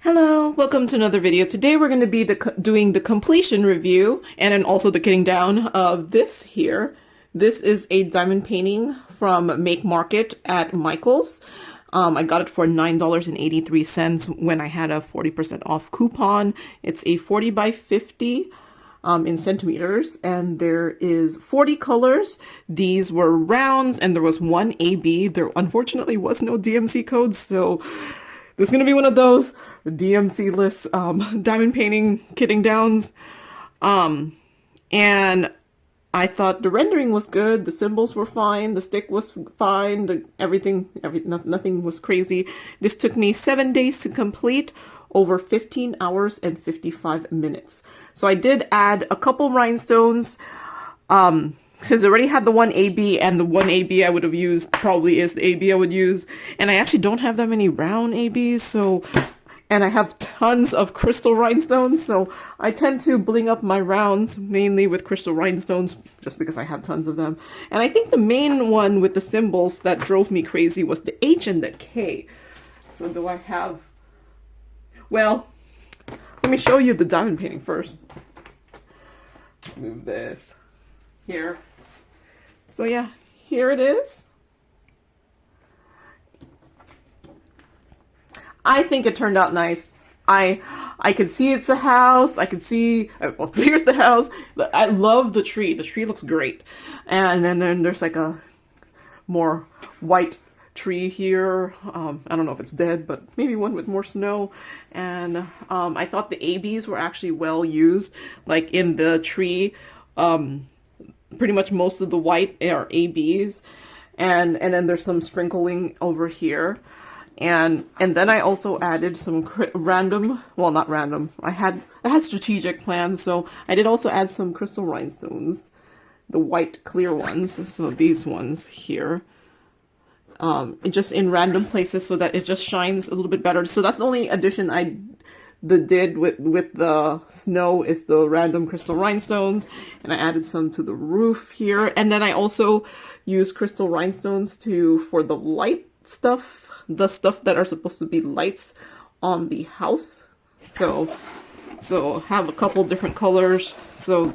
Hello, welcome to another video. Today we're going to be doing the completion review and then also the getting down of this here. This is a diamond painting from Make Market at Michael's. I got it for $9.83 when I had a 40% off coupon. It's a 40 by 50 in centimeters, and there is 40 colors. These were rounds and there was one AB. There unfortunately was no DMC code, so this is going to be one of those DMC-less diamond painting kitting downs. And I thought the rendering was good, the symbols were fine, the stick was fine, nothing was crazy. This took me 7 days to complete, over 15 hours and 55 minutes. So I did add a couple rhinestones. Since I already had the 1AB, and the 1AB I would have used probably is the AB I would use. And I actually don't have that many round ABs, so, and I have tons of crystal rhinestones, so I tend to bling up my rounds mainly with crystal rhinestones just because I have tons of them. And I think the main one with the symbols that drove me crazy was the H and the K. So do I have, well, let me show you the diamond painting first. Move this here. So yeah, here it is. I think it turned out nice. I could see it's a house. I could see, well, here's the house. I love the tree. The tree looks great. And then there's like a more white tree here. I don't know if it's dead, but maybe one with more snow. And I thought the ABs were actually well used. Like in the tree, pretty much most of the white are ABs, and then there's some sprinkling over here, and then I also added some random, well, not random, I had strategic plans, so I did also add some crystal rhinestones, the white clear ones, so these ones here, just in random places so that it just shines a little bit better. So that's the only addition I did with the snow, is the random crystal rhinestones, and I added some to the roof here, and then I also used crystal rhinestones for the light stuff, the stuff that are supposed to be lights on the house. So have a couple different colors. So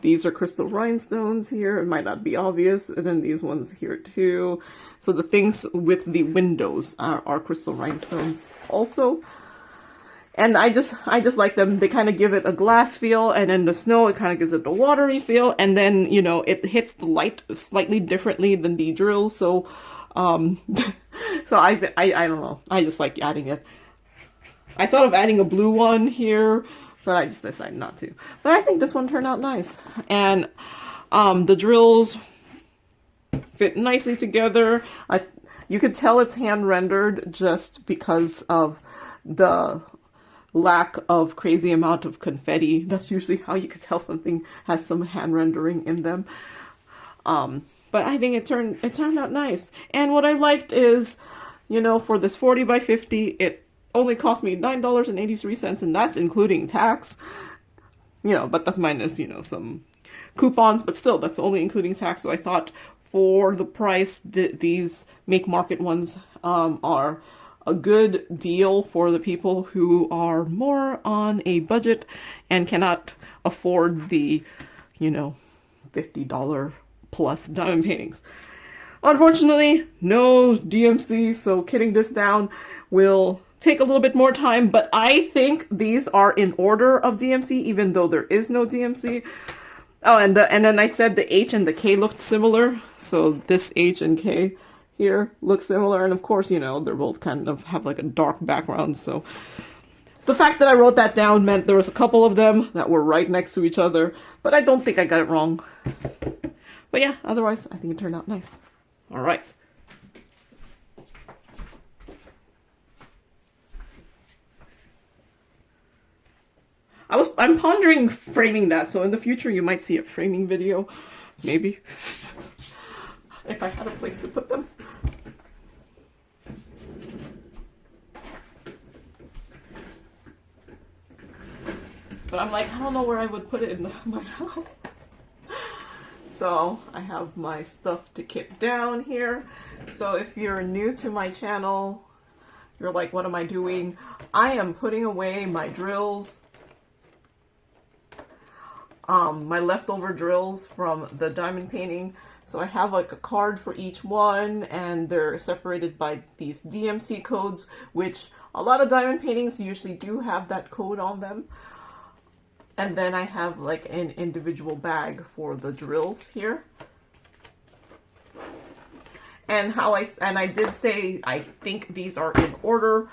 these are crystal rhinestones here. It might not be obvious. And then these ones here too. So the things with the windows are crystal rhinestones also. And I just like them. They kind of give it a glass feel, and then the snow, it kind of gives it a watery feel. And then, you know, it hits the light slightly differently than the drills. So, so I don't know. I just like adding it. I thought of adding a blue one here, but I just decided not to. But I think this one turned out nice. And the drills fit nicely together. You could tell it's hand rendered just because of the lack of crazy amount of confetti. That's usually how you could tell something has some hand rendering in them. But I think it turned out nice. And what I liked is, you know, for this 40 by 50, it only cost me $9.83, and that's including tax. You know, but that's minus, you know, some coupons, but still, that's only including tax. So I thought for the price, these Make Market ones are a good deal for the people who are more on a budget and cannot afford the, you know, $50 plus diamond paintings. Unfortunately, no DMC, so kitting this down will take a little bit more time, but I think these are in order of DMC, even though there is no DMC. Oh, and then I said the H and the K looked similar, so this H and K here look similar, and of course, you know, they're both kind of have like a dark background, so the fact that I wrote that down meant there was a couple of them that were right next to each other, but I don't think I got it wrong. But yeah, otherwise, I think it turned out nice. All right. I'm pondering framing that, so in the future you might see a framing video, maybe, if I had a place to put them. But I'm like, I don't know where I would put it in my house. So I have my stuff to kit down here. So if you're new to my channel, you're like, what am I doing? I am putting away my drills, my leftover drills from the diamond painting. So I have like a card for each one, and they're separated by these DMC codes, which a lot of diamond paintings usually do have that code on them. And then I have like an individual bag for the drills here. And I did say I think these are in order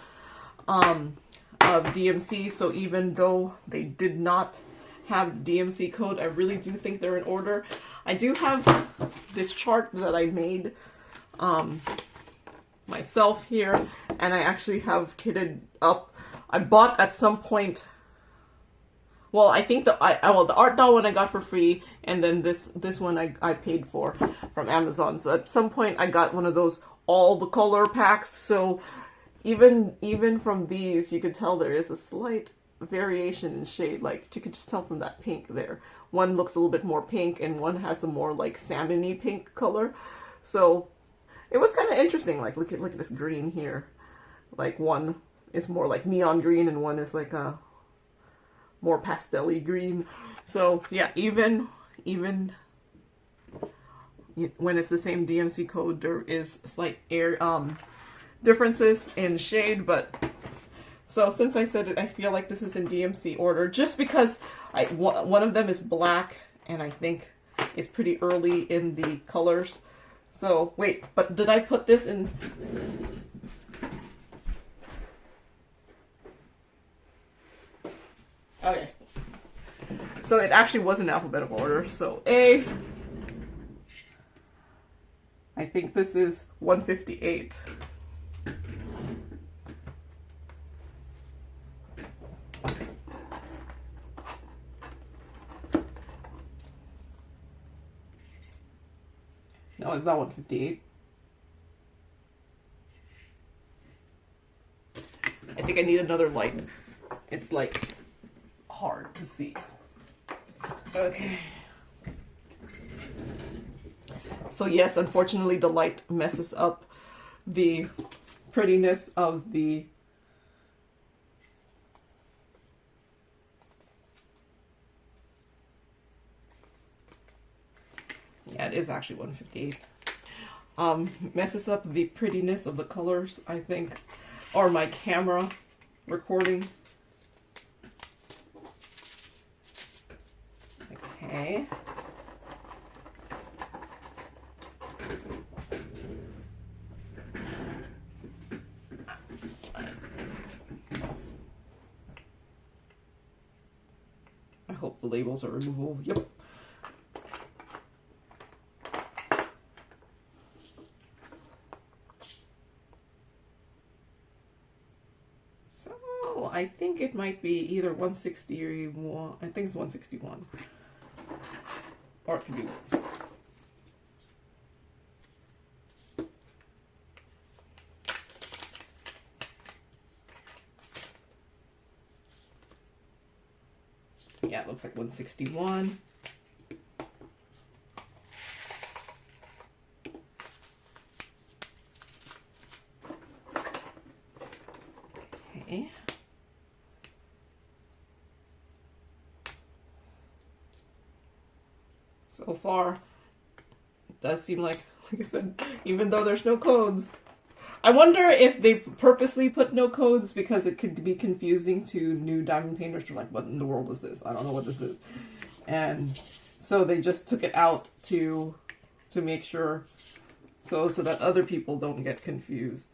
of DMC, so even though they did not have the DMC code, I really do think they're in order. I do have this chart that I made myself here, and I actually have kitted up. I bought at some point, well, I think the art doll one I got for free, and then this one I paid for from Amazon. So at some point I got one of those all the color packs. So even from these, you could tell there is a slight variation in shade. Like you could just tell from that pink there. One looks a little bit more pink, and one has a more like salmony pink color. So it was kind of interesting. Like look at this green here. Like one is more like neon green, and one is like a more pastel-y green. So yeah, even when it's the same DMC code, there is slight differences in shade. But so since I said it, I feel like this is in DMC order, just because one of them is black, and I think it's pretty early in the colors. So wait, but did I put this in? Okay. So it actually was in alphabetical order. So A, I think this is 158. No, it's not 158. I think I need another light. It's like hard to see. Okay. So yes, unfortunately the light messes up the prettiness of the yeah, it is actually 158. Messes up the prettiness of the colors, I think, or my camera recording. Okay. I hope the labels are removable. Yep. So I think it might be either 161. I think it's 161. Or it could be. Yeah, it looks like 161. Okay. So far, it does seem like I said, even though there's no codes, I wonder if they purposely put no codes because it could be confusing to new diamond painters. They're like, what in the world is this? I don't know what this is. And so they just took it out to make sure so that other people don't get confused.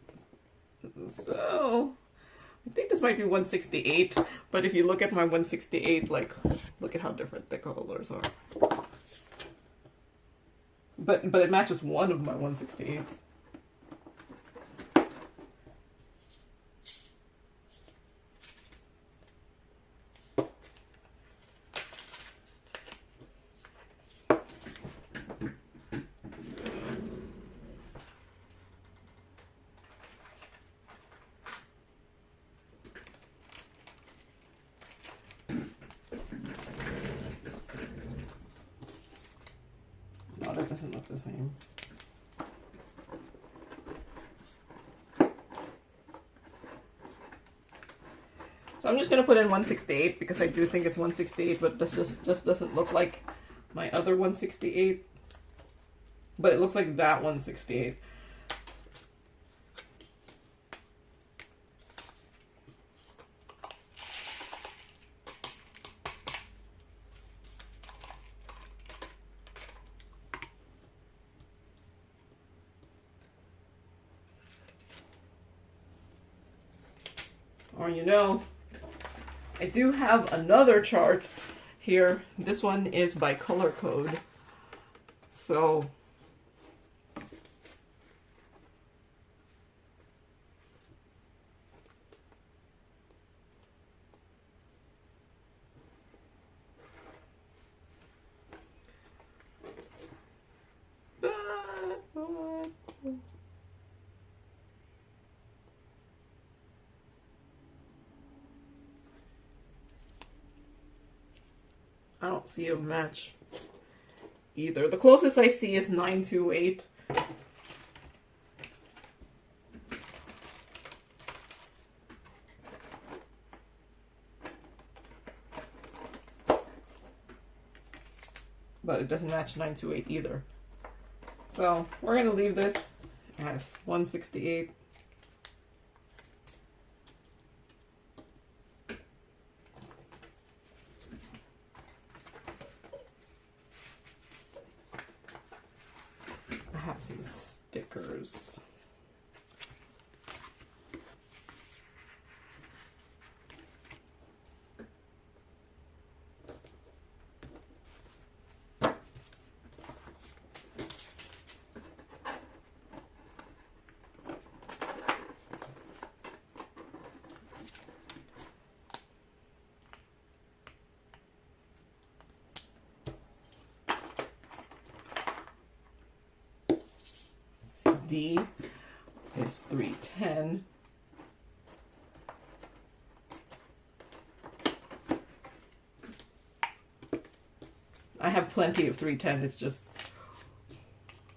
So I think this might be 168, but if you look at my 168, like, look at how different the colors are. But it matches one of my 168s. That doesn't look the same. So I'm just going to put in 168 because I do think it's 168, but this just doesn't look like my other 168. But it looks like that 168. Or you know, I do have another chart here. This one is by color code. So I don't see a match either. The closest I see is 928. But it doesn't match 928 either. So we're going to leave this as 168. I have some stickers. D is 310. I have plenty of 310, it's just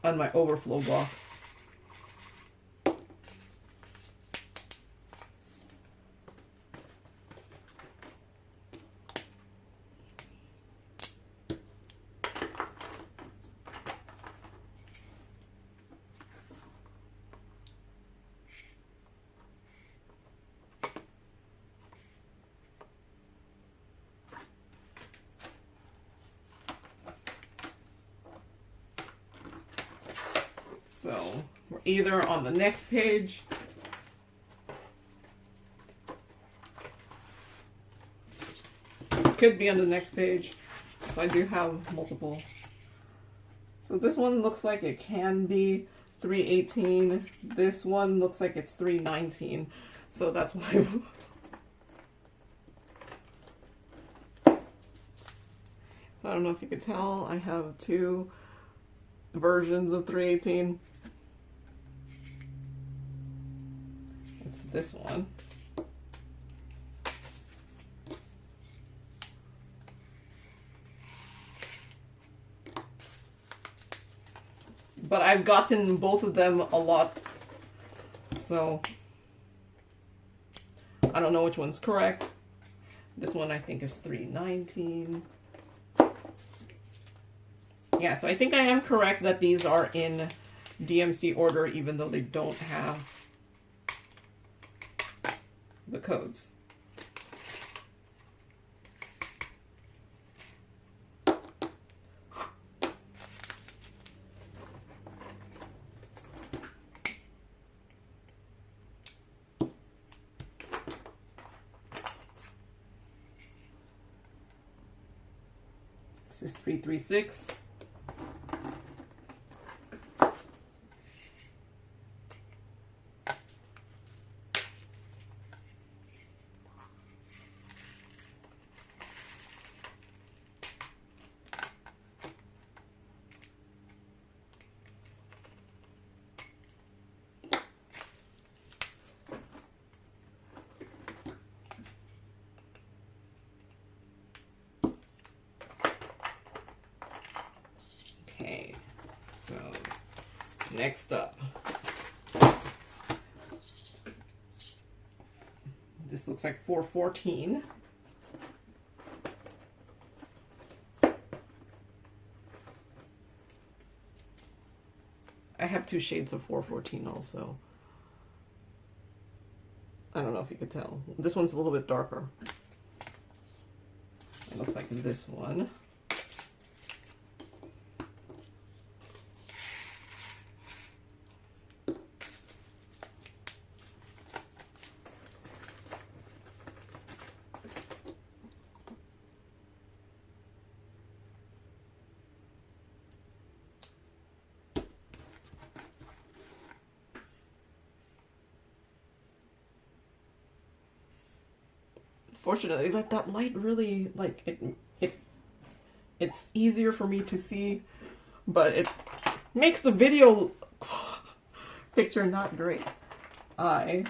on my overflow box. So we're either on the next page could be on the next page. So I do have multiple. So this one looks like it can be 318. This one looks like it's 319. So that's why I don't know if you can tell, I have two versions of 318. It's this one. But I've gotten both of them a lot, so I don't know which one's correct. This one I think is 319. Yeah, so I think I am correct that these are in DMC order, even though they don't have the codes. This is 336. Okay, so next up, this This looks like 414. I have 2 shades of 414 also. I don't know if you could tell. This one's a little bit darker. It looks like this one. Fortunately, that light really, like, it's easier for me to see, but it makes the video picture not great. So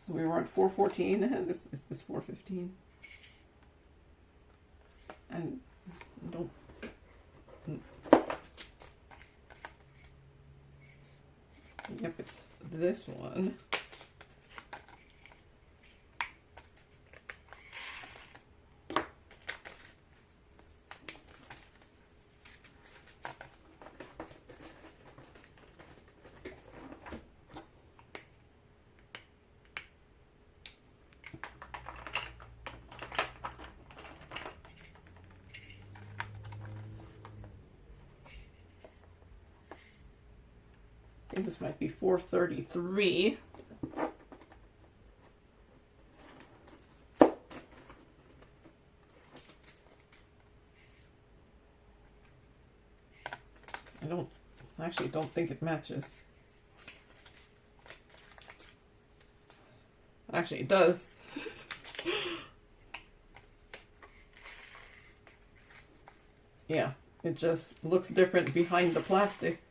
we were at 414, and this is this 415. And don't. Yep, it's this one. I think this might be 433. I actually don't think it matches. Actually, it does. Yeah, it just looks different behind the plastic.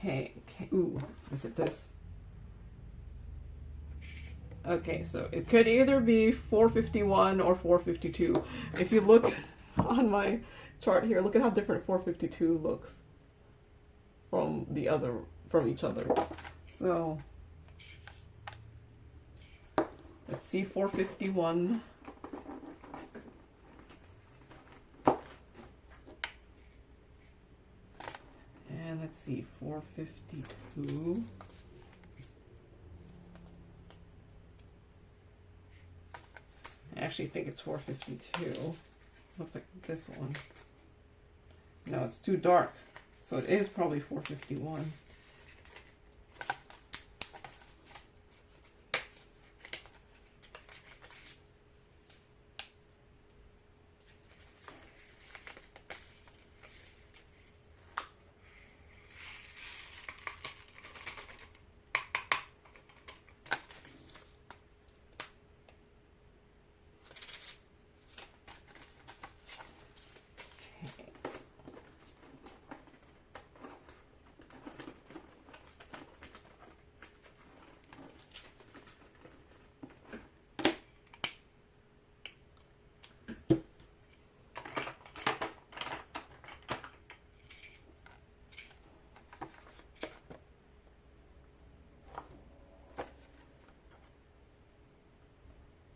Okay, ooh, is it this? Okay, so it could either be 451 or 452. If you look on my chart here, look at how different 452 looks from each other. So let's see 451. And let's see 452. I actually think it's 452. Looks like this one. No, it's too dark. So it is probably 451.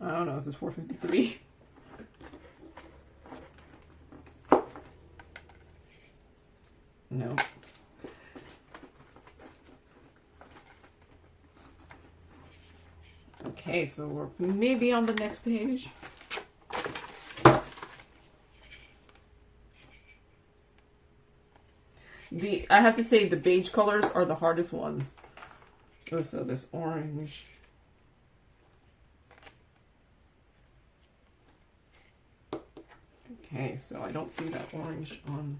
I don't know, is this 453? No. Okay, so we're maybe on the next page. I have to say the beige colors are the hardest ones. So this orange. Okay, so I don't see that orange on.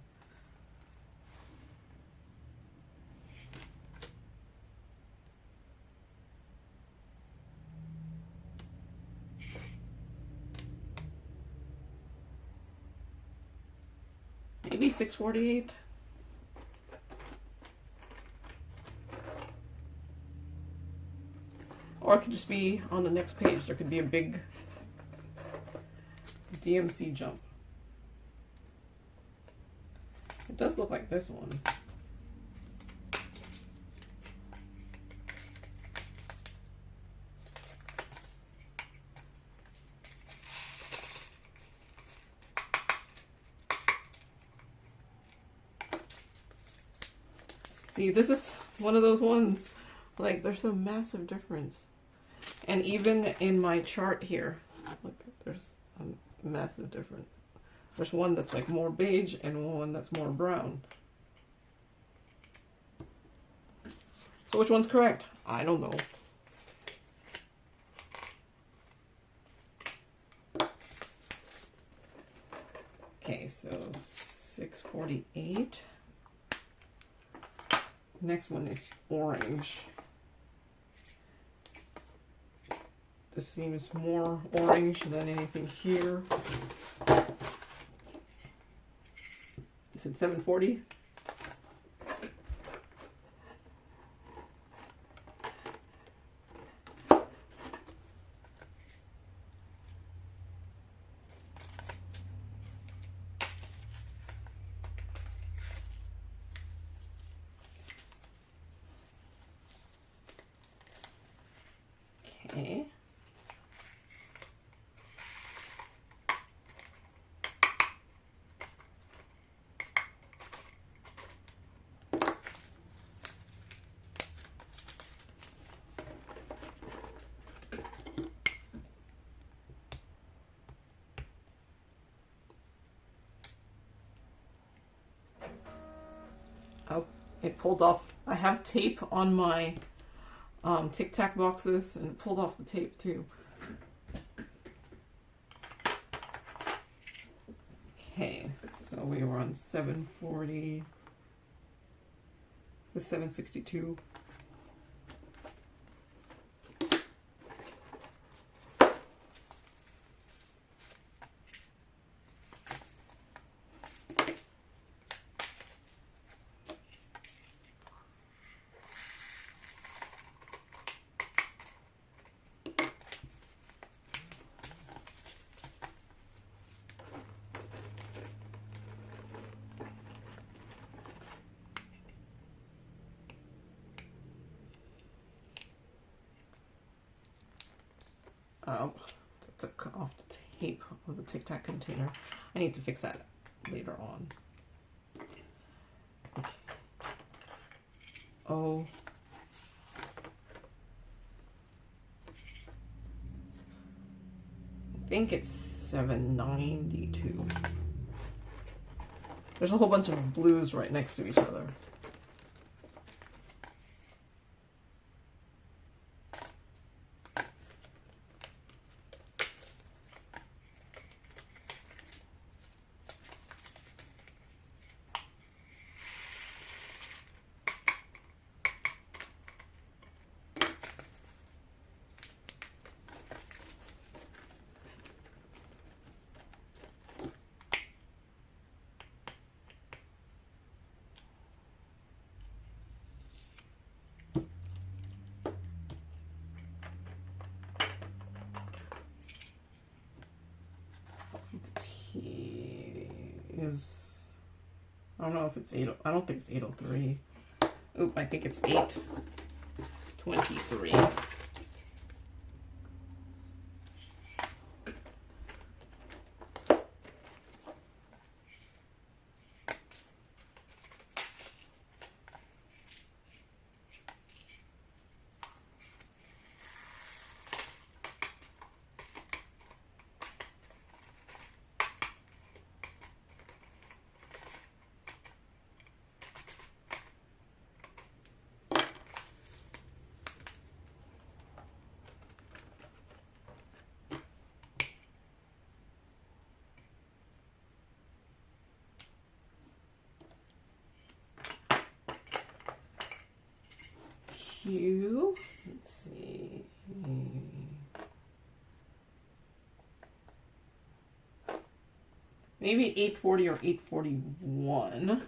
Maybe 648. Or it could just be on the next page. There could be a big DMC jump. It does look like this one. See, this is one of those ones, like, there's a massive difference. And even in my chart here, look, there's a massive difference. There's one that's like more beige and one that's more brown. So which one's correct? I don't know. Okay, so 648. Next one is orange. This seems more orange than anything here. Is it 740? Okay. Oh, it pulled off. I have tape on my Tic Tac boxes, and it pulled off the tape too. Okay, so we were on 740, the 762. Took off the tape of the Tic Tac container. I need to fix that later on. Okay. Oh. I think it's 792. There's a whole bunch of blues right next to each other. Is, I don't know if it's 8, I don't think it's 803. Oop, I think it's 823. Let's see. Maybe 840 or 841.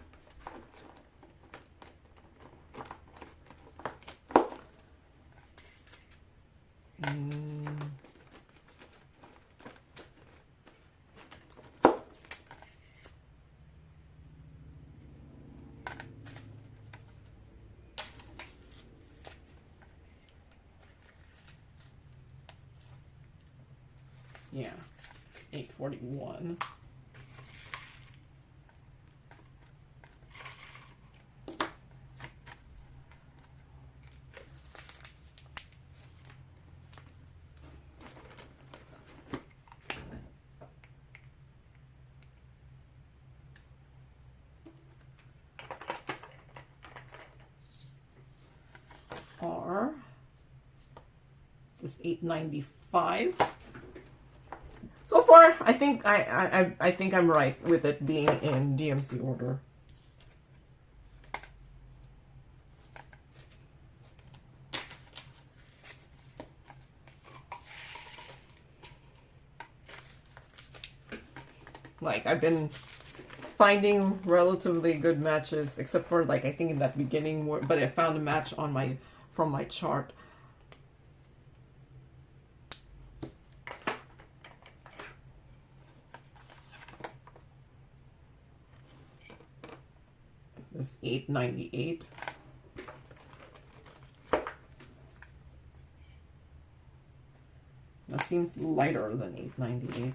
Yeah, 841. Are just 895. So far, I think I think I'm right with it being in DMC order. Like, I've been finding relatively good matches, except for, like, I think in that beginning, but I found a match on my from my chart. This is 898. That seems lighter than 898.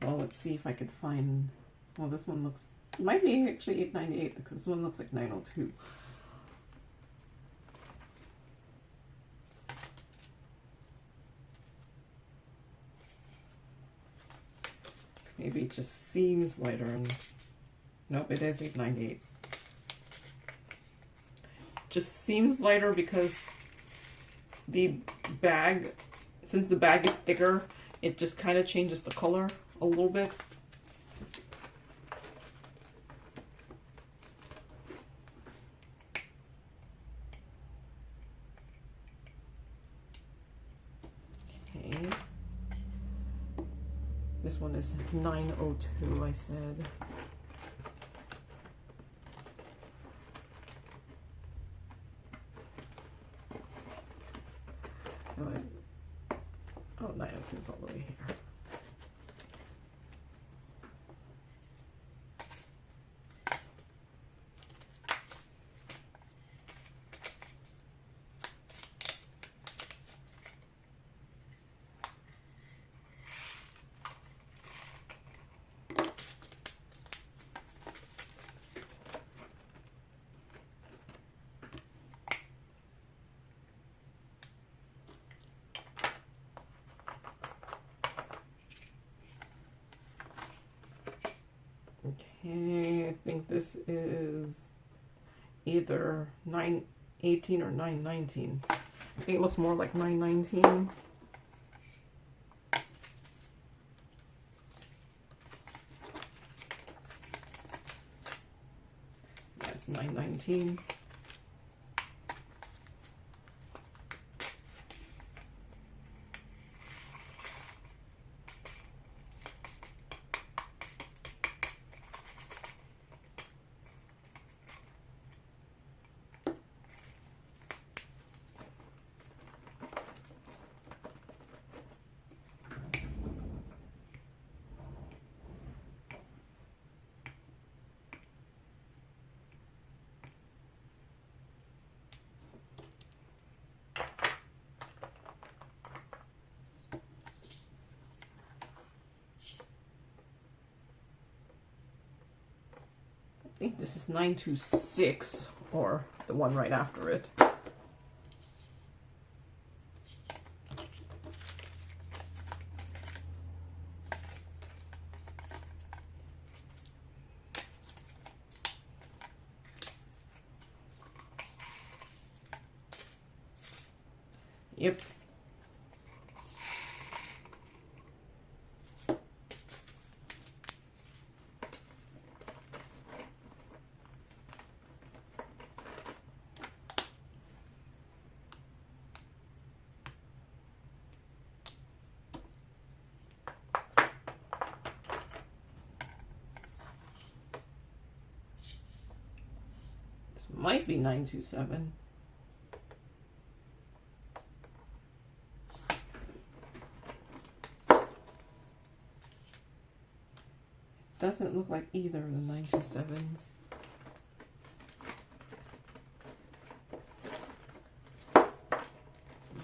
Well, let's see if I could find... Well, this one looks... It might be actually 898 because this one looks like 902. Maybe it just seems lighter. And... Nope, it is 898. Just seems lighter because the bag, since the bag is thicker, it just kind of changes the color a little bit. Okay. This one is 902, I said. Oh, 902 is all the way here. Okay, I think this is either 918 or 919. I think it looks more like 919. That's 919. I think this is 926, or the one right after it. Yep. might be 927. Doesn't look like either of the 927s.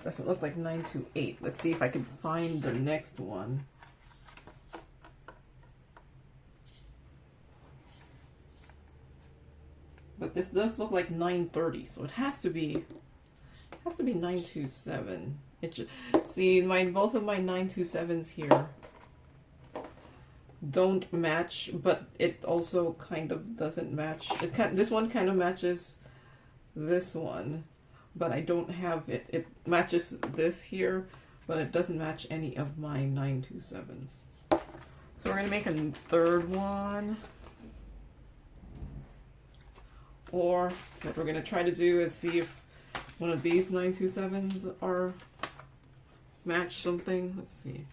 Doesn't look like 928. Let's see if I can find the next one. But this does look like 930, so it has to be 927. It should, see, both of my 927s here don't match, but it also kind of doesn't match. This one kind of matches this one, but I don't have it. It matches this here, but it doesn't match any of my 927s. So we're gonna make a third one. Or what we're gonna try to do is see if one of these 927s are match something. Let's see.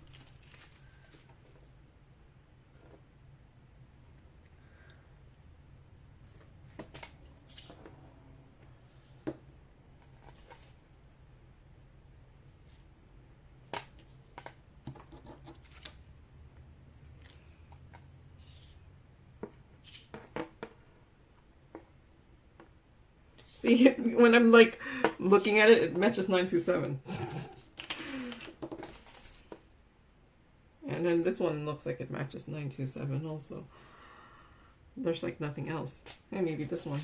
See, when I'm like looking at it, it matches 927. And then this one looks like it matches 927 also. There's like nothing else. And maybe this one.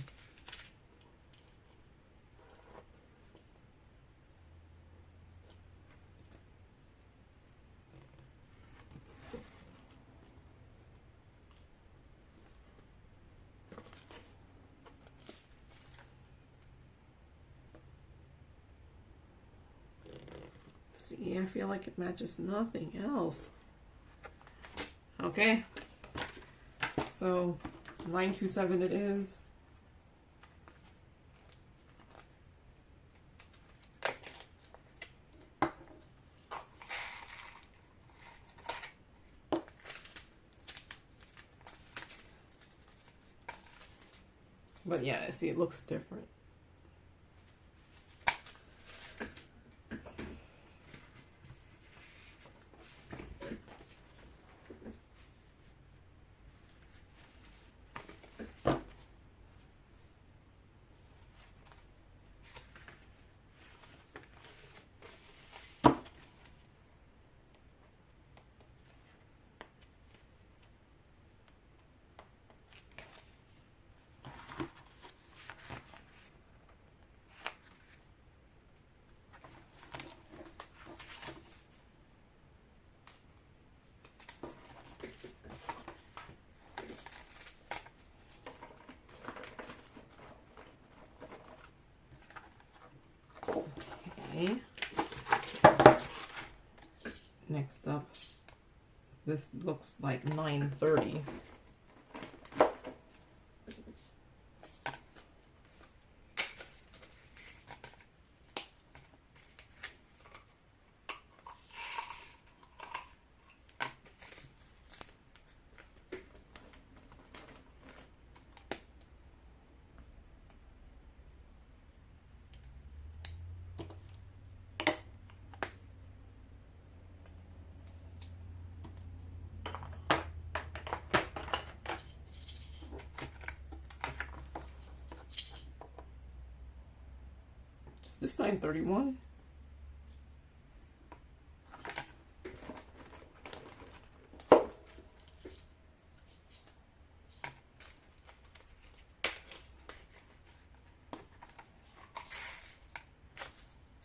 See, I feel like it matches nothing else. Okay, so 927 it is. But yeah, see, it looks different. Okay. Next up, this looks like 930. Is this 931?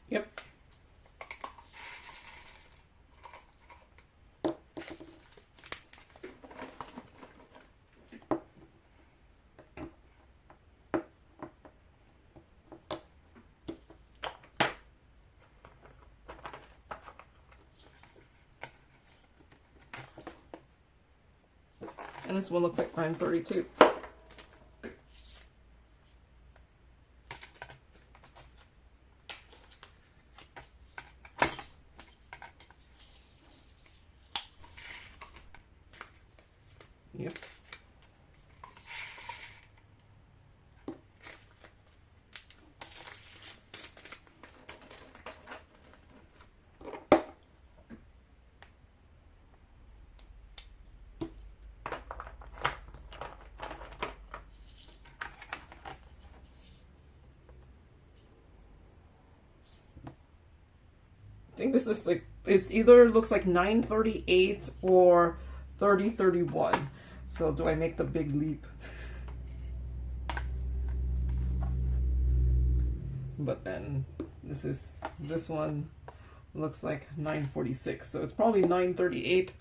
Yep. And this one looks like 932. Yep. think this is like, it's either looks like 938 or 3031. So do I make the big leap? But then this one looks like 946, so it's probably 938.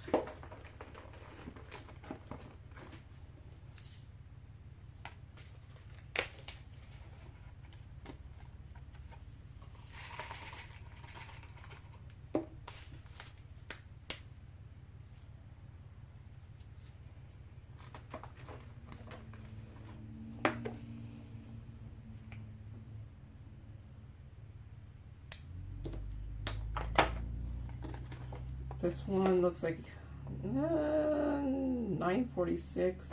This one looks like 946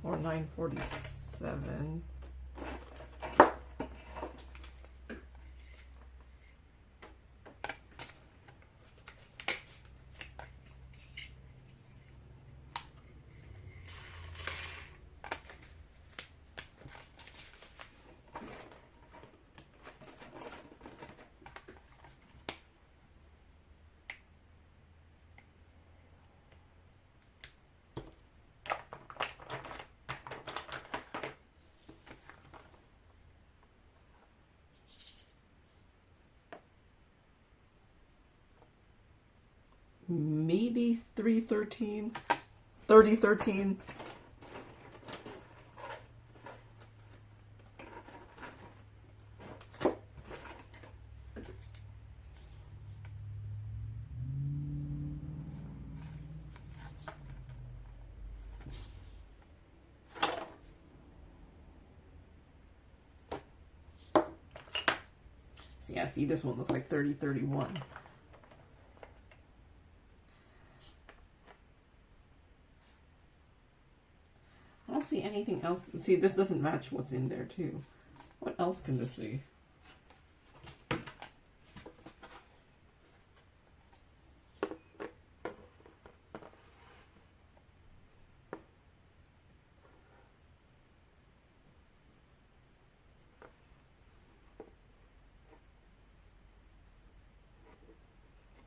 or 947. Maybe 313, 3013. So yeah, see, this one looks like 3031. I don't see anything else. See, this doesn't match what's in there too. What else can this be?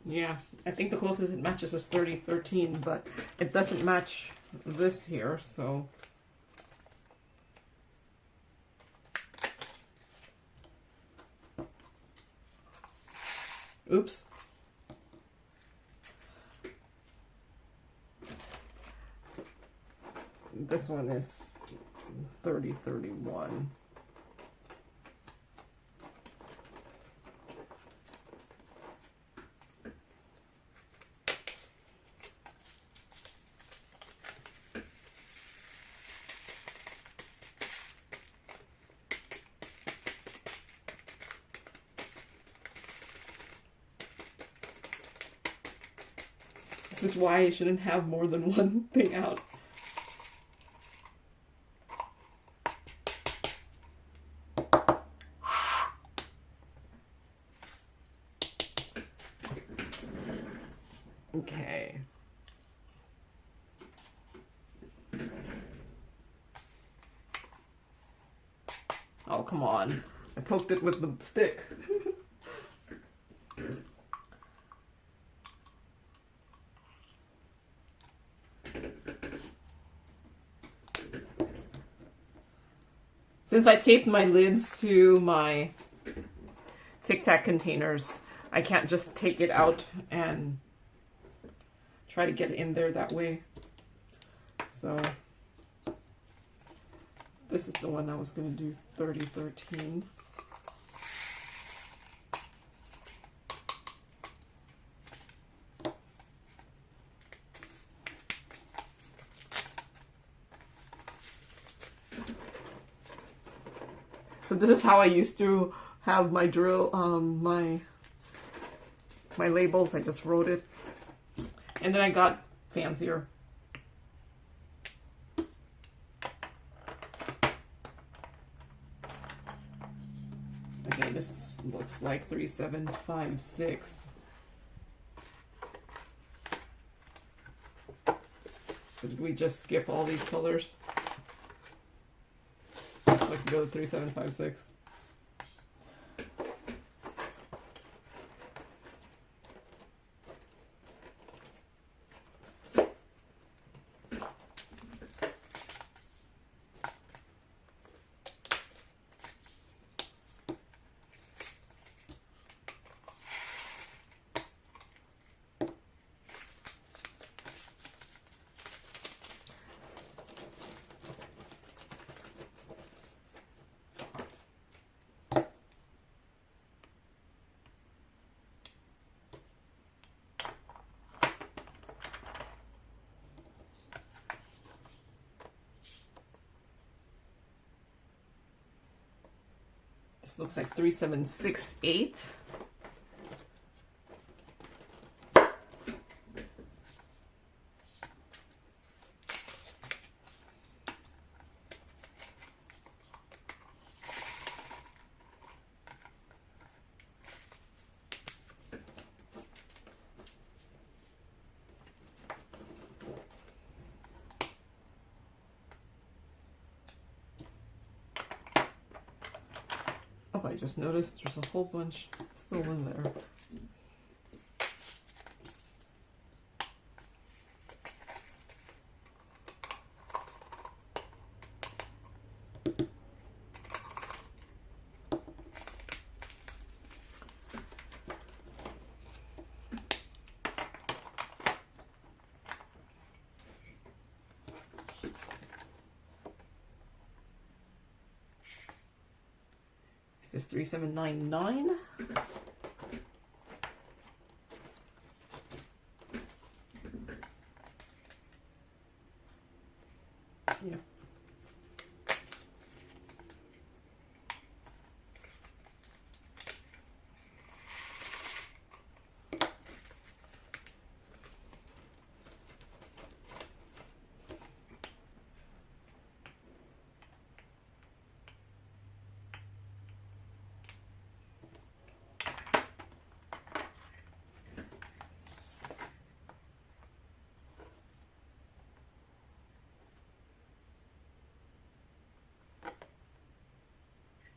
Yeah, I think the closest it matches is 3013, but it doesn't match this here, so. Oops. This one is 3031. This is why you shouldn't have more than one thing out. Okay. Oh, come on. I poked it with the stick. Since I taped my lids to my Tic Tac containers, I can't just take it out and try to get it in there that way. So this is the one I was going to do 3013. So this is how I used to have my drill, my labels. I just wrote it, and then I got fancier. Okay, this looks like 3756. So did we just skip all these colors? So I can go to 3756. This looks like 3768. Oh, I just noticed there's a whole bunch still in there. This is 3799. Yeah.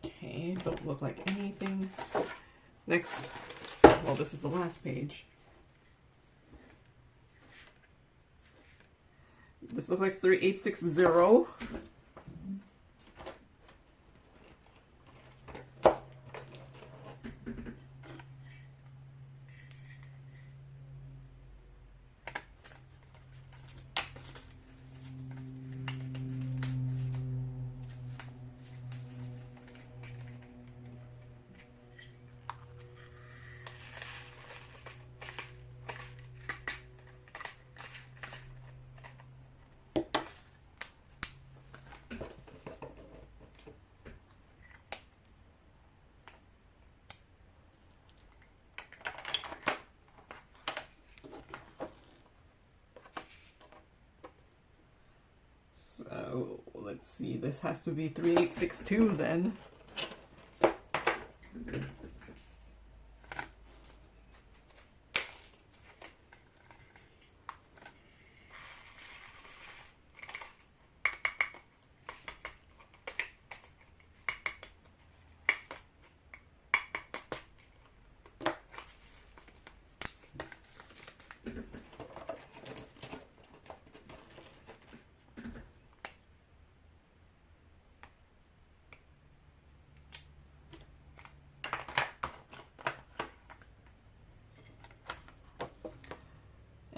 Okay, don't look like anything. Next, well, this is the last page. This looks like 3860. So let's see, this has to be 3862 then.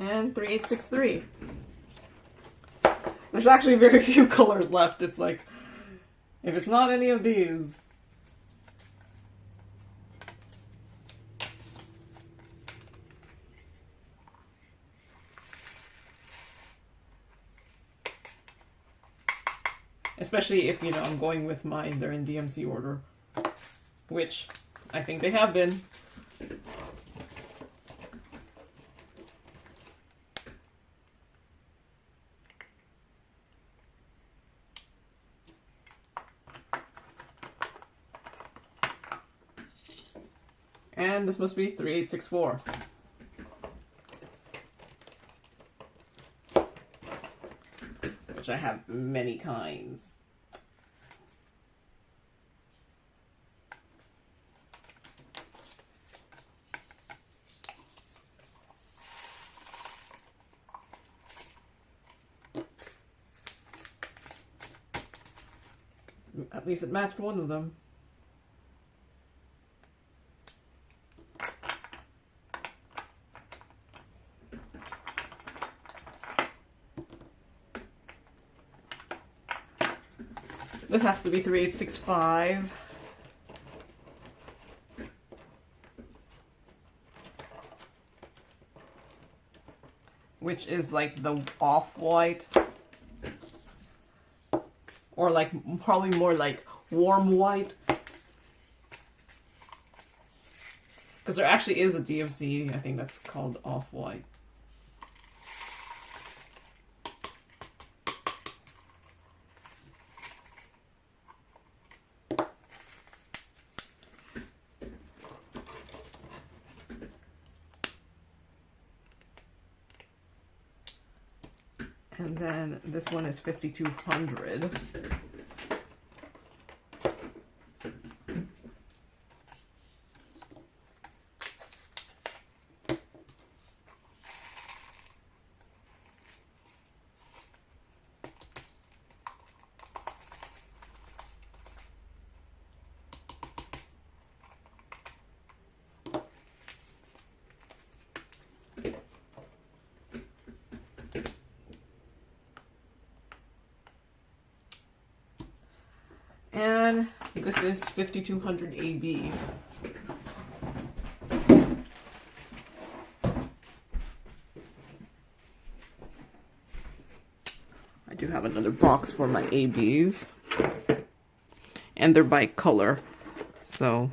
And 3863. There's actually very few colors left. It's like, if it's not any of these. Especially if, you know, I'm going with mine, they're in DMC order. Which, I think they have been. And this must be 3864. Which I have many kinds. At least it matched one of them. This has to be 3865. Which is like the off-white. Or like, probably more like warm white. Because there actually is a DFZ, I think that's called Off-White. And then this one is 5200. And this is 5200 AB. I do have another box for my ABs. And they're by color. So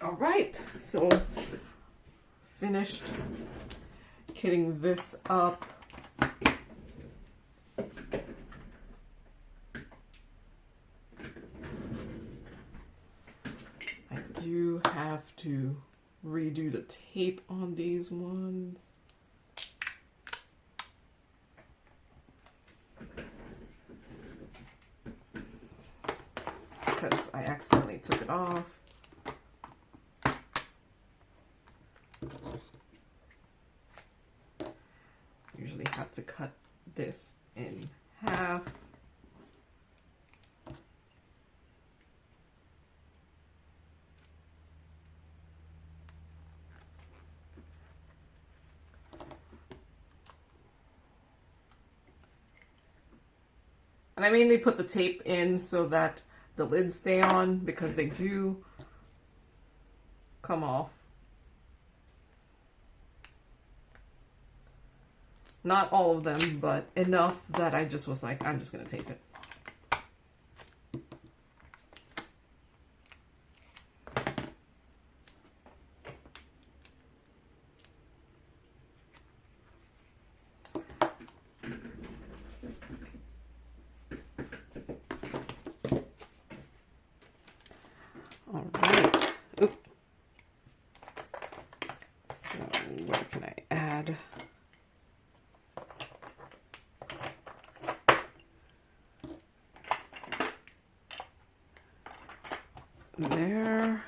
Alright, so finished kitting this up. I do have to redo the tape on these ones. Because I accidentally took it off. Usually have to cut this in half. And I mainly put the tape in so that the lids stay on, because they do come off. Not all of them, but enough that I just was like, I'm just going to tape it. All right. Oop. So where can I add? There.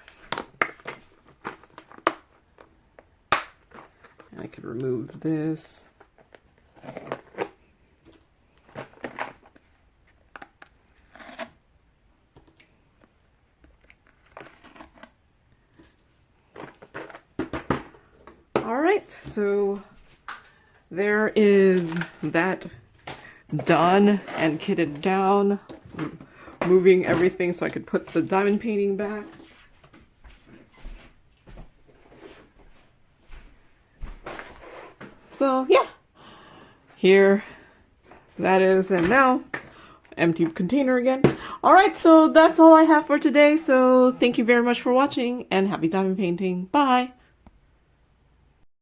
And I could remove this. All right, so there is that done and kitted down. Moving everything so I could put the diamond painting back. So yeah, here that is, and now empty container again. All right, so that's all I have for today. So thank you very much for watching, and happy diamond painting. Bye.